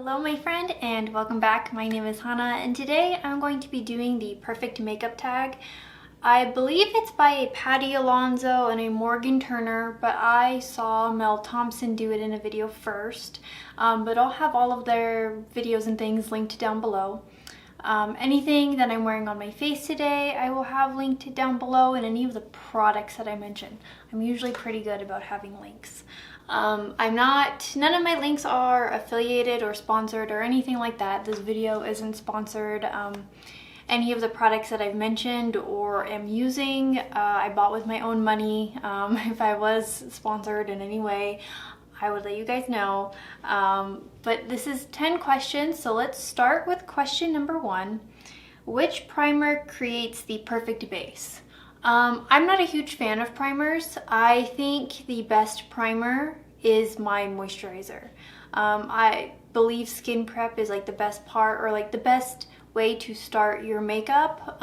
Hello my friend and welcome back. My name is Hannah and today I'm going to be doing the perfect makeup tag. I believe it's by a Patty Alonso and a Morgan Turner, but I saw Mel Thompson do it in a video first. But I'll have all of their videos and things linked down below. Anything that I'm wearing on my face today I will have linked down below, and any of the products that I mentioned. I'm usually pretty good about having links. None of my links are affiliated or sponsored or anything like that. This video isn't sponsored. Any of the products that I've mentioned or am using, I bought with my own money. If I was sponsored in any way, I would let you guys know. But this is 10 questions, so let's start with question number 1. Which primer creates the perfect base? I'm not a huge fan of primers. I think the best primer is my moisturizer. I believe skin prep is like the best part, or like the best way to start your makeup.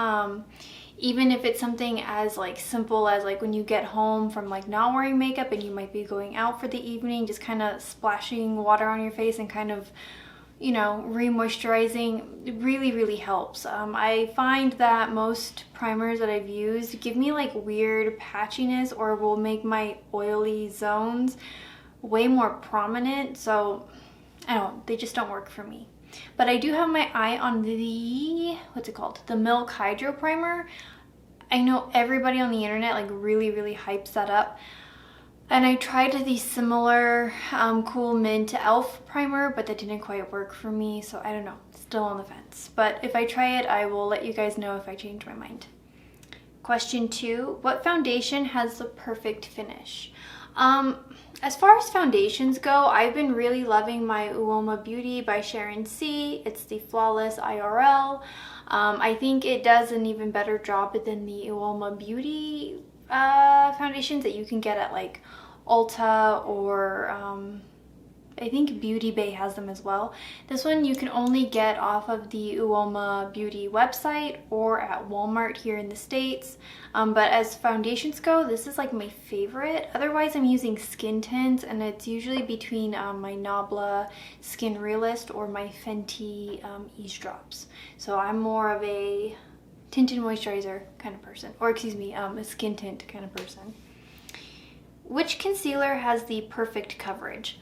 Even if it's something as like simple as like when you get home from like not wearing makeup and you might be going out for the evening, just kind of splashing water on your face and kind of, you know, re-moisturizing really helps. I find that most primers that I've used give me like weird patchiness or will make my oily zones way more prominent, so I don't, they just don't work for me. But I do have my eye on the, what's it called? The Milk Hydro Primer. I know everybody on the internet like really hypes that up. And I tried the similar Cool Mint Elf primer, but that didn't quite work for me, so I don't know, still on the fence. But if I try it, I will let you guys know if I change my mind. Question 2, what foundation has the perfect finish? As far as foundations go, I've been really loving my Uoma Beauty by Sharon C. It's the Flawless IRL. I think it does an even better job than the Uoma Beauty foundations that you can get at like Ulta or I think Beauty Bay has them as well. This one you can only get off of the Uoma Beauty website or at Walmart here in the States. But as foundations go, this is like my favorite. Otherwise, I'm using skin tints, and it's usually between my Nabla Skin Realist or my Fenty Ease Drops. So I'm more of a tinted moisturizer kind of person, or excuse me, a skin tint kind of person. Which concealer has the perfect coverage?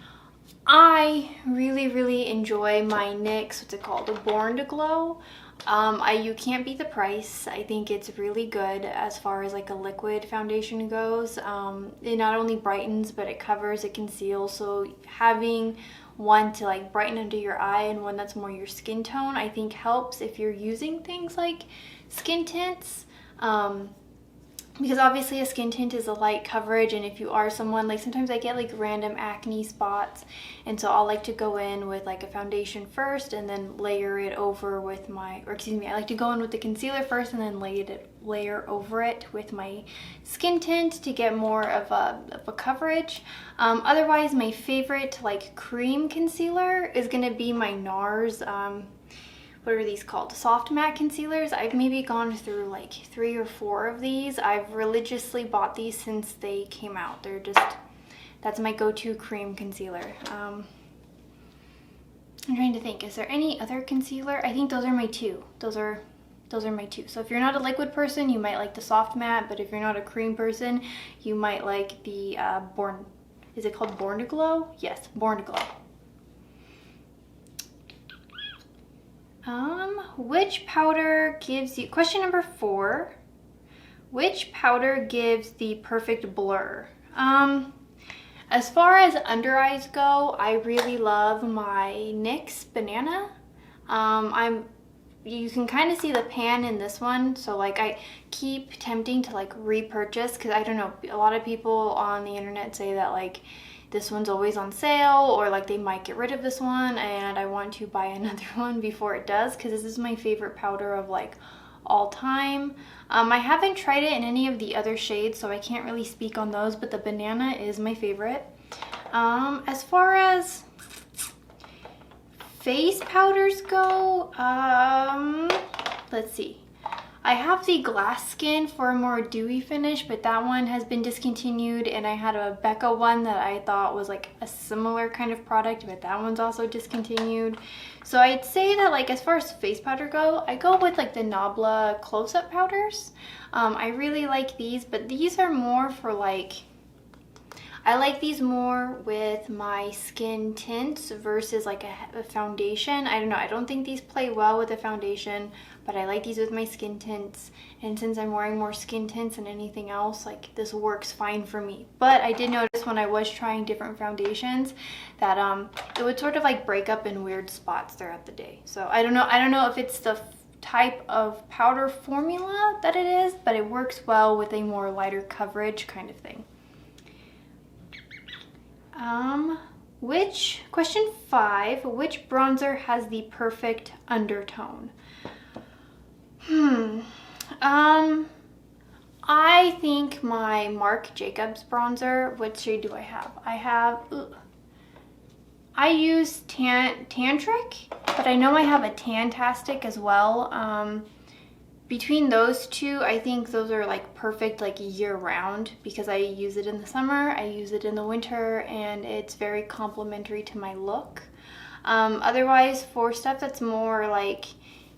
I really enjoy my NYX, what's it called, Born to Glow. You can't beat the price. I think it's really good as far as like a liquid foundation goes. It not only brightens, but it covers, it conceals. So having one to like brighten under your eye and one that's more your skin tone, I think helps if you're using things like skin tints. Because obviously a skin tint is a light coverage, and if you are someone, like sometimes I get like random acne spots, and so I'll like to go in with like a foundation first and then layer it over with my, or excuse me, I like to go in with the concealer first and then layer over it with my skin tint to get more of a coverage. Otherwise, my favorite like cream concealer is gonna be my NARS, what are these called? Soft matte concealers. I've maybe gone through like 3 or 4 of these. I've religiously bought these since they came out. They're just, that's my go-to cream concealer. I'm trying to think, is there any other concealer? I think those are my 2. Those are my 2. So if you're not a liquid person, you might like the soft matte, but if you're not a cream person, you might like the is it called Born to Glow? Yes, Born to Glow. Which powder gives you, question number 4, which powder gives the perfect blur? As far as under eyes go, I really love my NYX Banana. You can kind of see the pan in this one, so like I keep tempting to like repurchase, because I don't know, a lot of people on the internet say that like this one's always on sale, or like they might get rid of this one, and I want to buy another one before it does, because this is my favorite powder of like all time. I haven't tried it in any of the other shades, so I can't really speak on those, but the Banana is my favorite. As far as face powders go, let's see. I have the glass skin for a more dewy finish, but that one has been discontinued, and I had a Becca one that I thought was like a similar kind of product, but that one's also discontinued. So I'd say that like as far as face powder go, I go with like the Nabla close-up powders. I really like these, but these are more for like, I like these more with my skin tints versus like a foundation. I don't know, I don't think these play well with a foundation, but I like these with my skin tints. And since I'm wearing more skin tints than anything else, like this works fine for me. But I did notice when I was trying different foundations that it would sort of like break up in weird spots throughout the day. So I don't know if it's the type of powder formula that it is, but it works well with a more lighter coverage kind of thing. Question 5, which bronzer has the perfect undertone? I think my Marc Jacobs bronzer, what shade do I have? I use Tantric, but I know I have a Tantastic as well. Between those two, I think those are like perfect like year-round because I use it in the summer, I use it in the winter, and it's very complementary to my look. Otherwise, for stuff that's more like,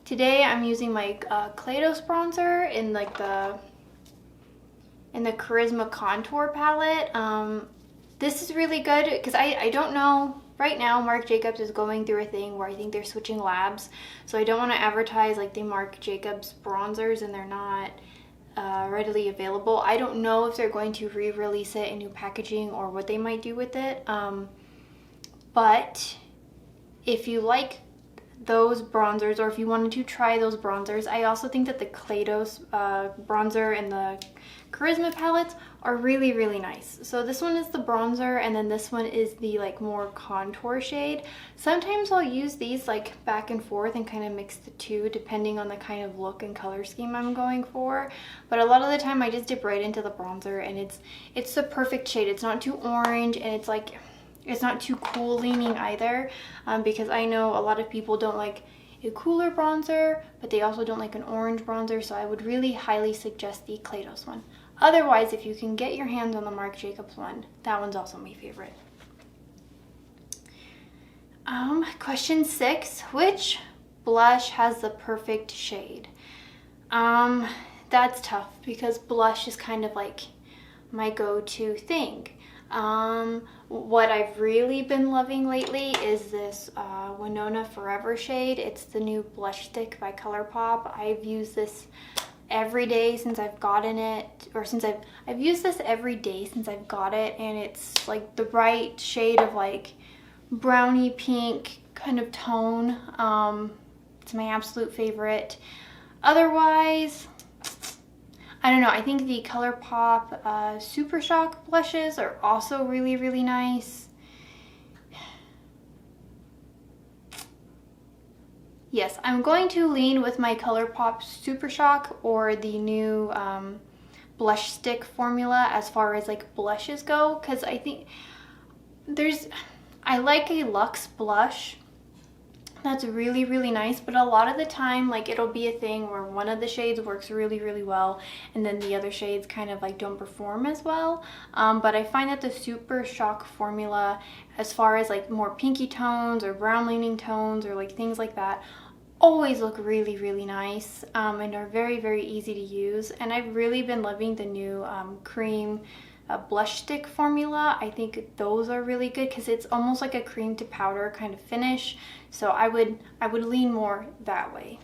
today I'm using my Kaleidos bronzer in like the Charisma Contour palette. This is really good because I don't know. Right now, Marc Jacobs is going through a thing where I think they're switching labs. So I don't want to advertise like the Marc Jacobs bronzers and they're not readily available. I don't know if they're going to re-release it in new packaging or what they might do with it. But if you like those bronzers, or if you wanted to try those bronzers, I also think that the Kaleidos bronzer and the Charisma palettes are really, really nice. So this one is the bronzer, and then this one is the like more contour shade. Sometimes I'll use these like back and forth and kind of mix the two depending on the kind of look and color scheme I'm going for. But a lot of the time I just dip right into the bronzer, and it's the perfect shade. It's not too orange, and it's like, it's not too cool leaning either, because I know a lot of people don't like a cooler bronzer, but they also don't like an orange bronzer, so I would really highly suggest the Kaleidos one. Otherwise, if you can get your hands on the Marc Jacobs one, that one's also my favorite. Question 6, which blush has the perfect shade? That's tough because blush is kind of like my go-to thing. What I've really been loving lately is this Winona Forever shade. It's the new blush stick by ColourPop. I've used this every day since I've gotten it, or since I've used this every day since I've got it, and it's like the right shade of like brownie pink kind of tone. It's my absolute favorite. Otherwise, I don't know, I think the ColourPop Super Shock blushes are also really, really nice. Yes, I'm going to lean with my ColourPop Super Shock or the new blush stick formula as far as like blushes go, because I think I like a Luxe blush that's really, really nice, but a lot of the time like it'll be a thing where one of the shades works really, really well and then the other shades kind of like don't perform as well. But I find that the Super Shock formula, as far as like more pinky tones or brown leaning tones or like things like that, always look really, really nice, and are very, very easy to use. And I've really been loving the new cream blush stick formula. I think those are really good because it's almost like a cream to powder kind of finish. So I would lean more that way.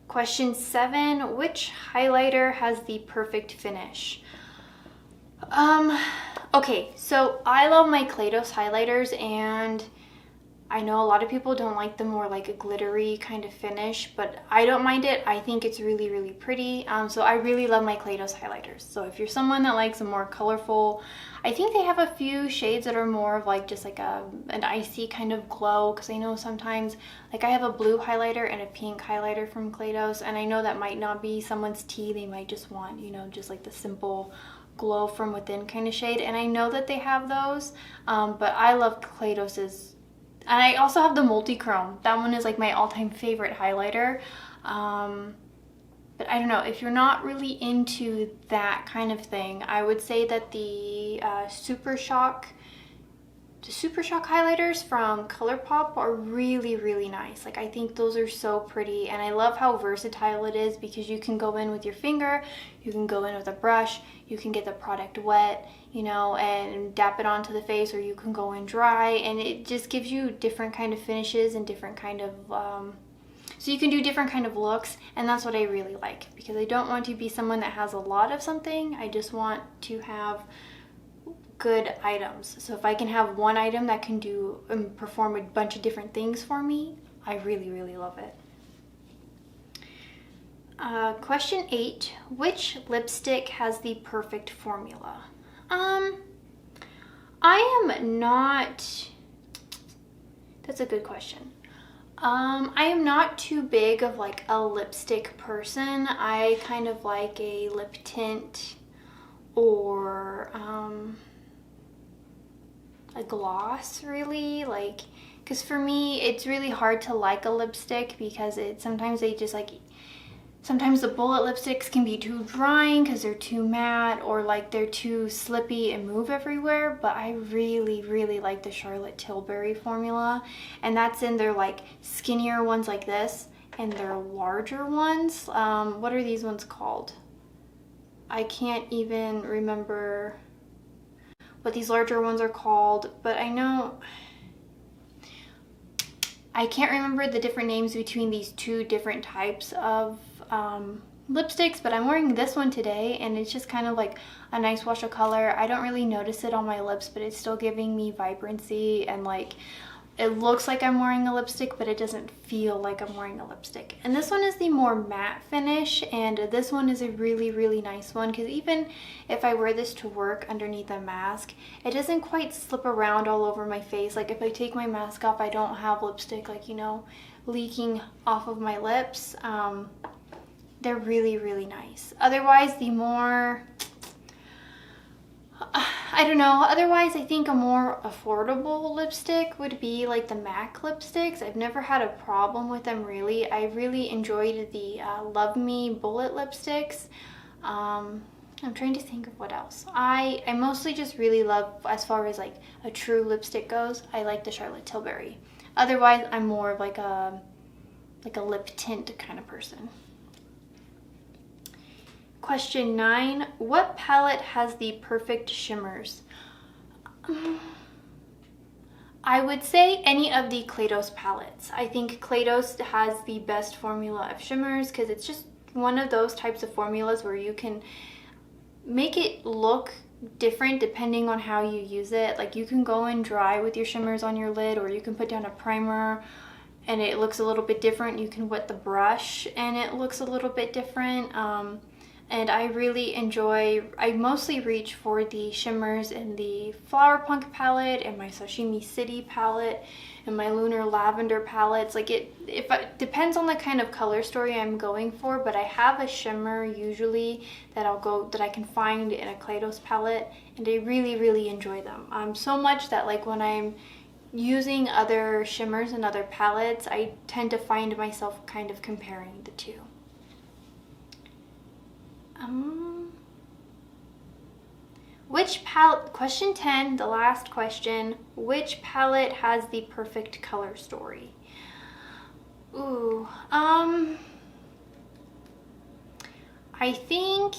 Question 7, which highlighter has the perfect finish? Okay, so I love my Kaleidos highlighters, and I know a lot of people don't like the more like a glittery kind of finish, but I don't mind it. I think it's really, really pretty. So I really love my Kaleidos highlighters. So if you're someone that likes a more colorful, I think they have a few shades that are more of like just like an icy kind of glow, because I know sometimes like I have a blue highlighter and a pink highlighter from Kaleidos, and I know that might not be someone's tea. They might just want, you know, just like the simple glow from within kind of shade, and I know that they have those, but I love Kaleidos's. And I also have the Multichrome. That one is like my all-time favorite highlighter. But I don't know, if you're not really into that kind of thing, I would say that the Super Shock highlighters from ColourPop are really, really nice. Like, I think those are so pretty, and I love how versatile it is because you can go in with your finger, you can go in with a brush, you can get the product wet, you know, and dap it onto the face, or you can go in dry, and it just gives you different kind of finishes and different kind of so you can do different kind of looks, and that's what I really like, because I don't want to be someone that has a lot of something. I just want to have good items. So if I can have one item that can do and perform a bunch of different things for me, I really, really love it. Question 8, which lipstick has the perfect formula? I am not, that's a good question. I am not too big of like a lipstick person. I kind of like a lip tint or a gloss, really, like, because for me it's really hard to like a lipstick because sometimes the bullet lipsticks can be too drying because they're too matte, or like they're too slippy and move everywhere. But I really, really like the Charlotte Tilbury formula, and that's in their like skinnier ones like this and their larger ones. What are these ones called? I can't even remember what these larger ones are called, but I know I can't remember the different names between these two different types of lipsticks, but I'm wearing this one today, and it's just kind of like a nice wash of color. I don't really notice it on my lips, but it's still giving me vibrancy, and like it looks like I'm wearing a lipstick, but it doesn't feel like I'm wearing a lipstick. And this one is the more matte finish, and this one is a really, really nice one, because even if I wear this to work underneath a mask, it doesn't quite slip around all over my face. Like if I take my mask off, I don't have lipstick, like, you know, leaking off of my lips. They're really, really nice. Otherwise, the more, I don't know, otherwise I think a more affordable lipstick would be like the MAC lipsticks. I've never had a problem with them, really. I really enjoyed the Love Me bullet lipsticks. I'm trying to think of what else. I mostly just really love, as far as like a true lipstick goes, I like the Charlotte Tilbury. Otherwise, I'm more of like a lip tint kind of person. Question 9, what palette has the perfect shimmers? I would say any of the Kaleidos palettes. I think Kaleidos has the best formula of shimmers because it's just one of those types of formulas where you can make it look different depending on how you use it. Like you can go in dry with your shimmers on your lid, or you can put down a primer and it looks a little bit different. You can wet the brush and it looks a little bit different. And I really enjoy, I mostly reach for the shimmers in the Flower Punk palette and my Sashimi City palette and my Lunar Lavender palettes. Like it depends on the kind of color story I'm going for, but I have a shimmer usually that I can find in a Kaleidos palette, and I really, really enjoy them. So much that like when I'm using other shimmers and other palettes, I tend to find myself kind of comparing the two. Which palette, question 10, the last question, which palette has the perfect color story? Ooh, I think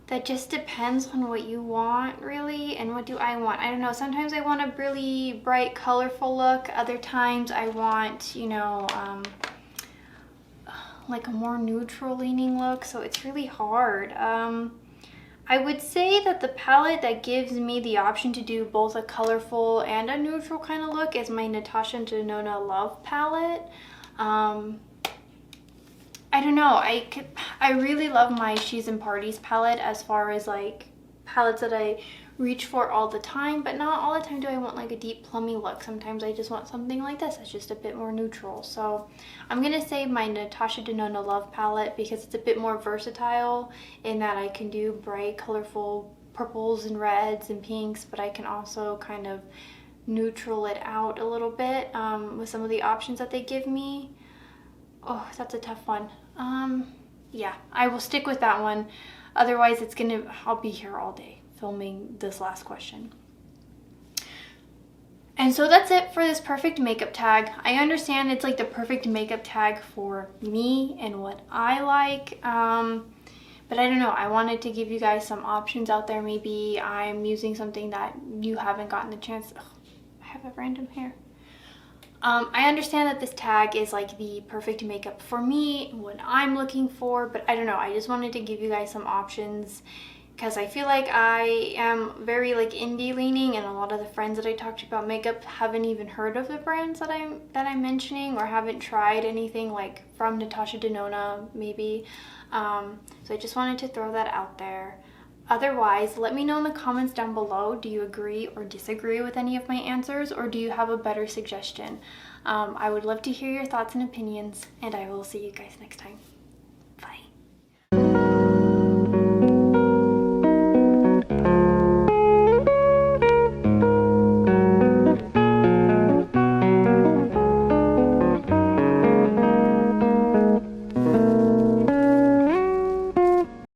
that just depends on what you want, really, and what do I want? I don't know, sometimes I want a really bright, colorful look. Other times I want, you know, like a more neutral leaning look, so it's really hard. I would say that the palette that gives me the option to do both a colorful and a neutral kind of look is my Natasha Denona Love palette. I don't know, I really love my She's in Parties palette as far as like palettes that I reach for all the time, but not all the time do I want like a deep plummy look. Sometimes I just want something like this that's just a bit more neutral. So I'm gonna say my Natasha Denona Love palette because it's a bit more versatile in that I can do bright, colorful purples and reds and pinks, but I can also kind of neutral it out a little bit with some of the options that they give me. Oh, that's a tough one. yeah, I will stick with that one. Otherwise, I'll be here all day filming this last question. And so that's it for this perfect makeup tag. I understand it's like the perfect makeup tag for me and what I like. But I don't know, I wanted to give you guys some options out there. Maybe I'm using something that you haven't gotten the chance. Ugh, I have a random hair. I understand that this tag is like the perfect makeup for me, what I'm looking for, but I don't know, I just wanted to give you guys some options because I feel like I am very like indie leaning, and a lot of the friends that I talked to about makeup haven't even heard of the brands that I'm mentioning, or haven't tried anything like from Natasha Denona maybe. So I just wanted to throw that out there. Otherwise, let me know in the comments down below, do you agree or disagree with any of my answers, or do you have a better suggestion? I would love to hear your thoughts and opinions, and I will see you guys next time.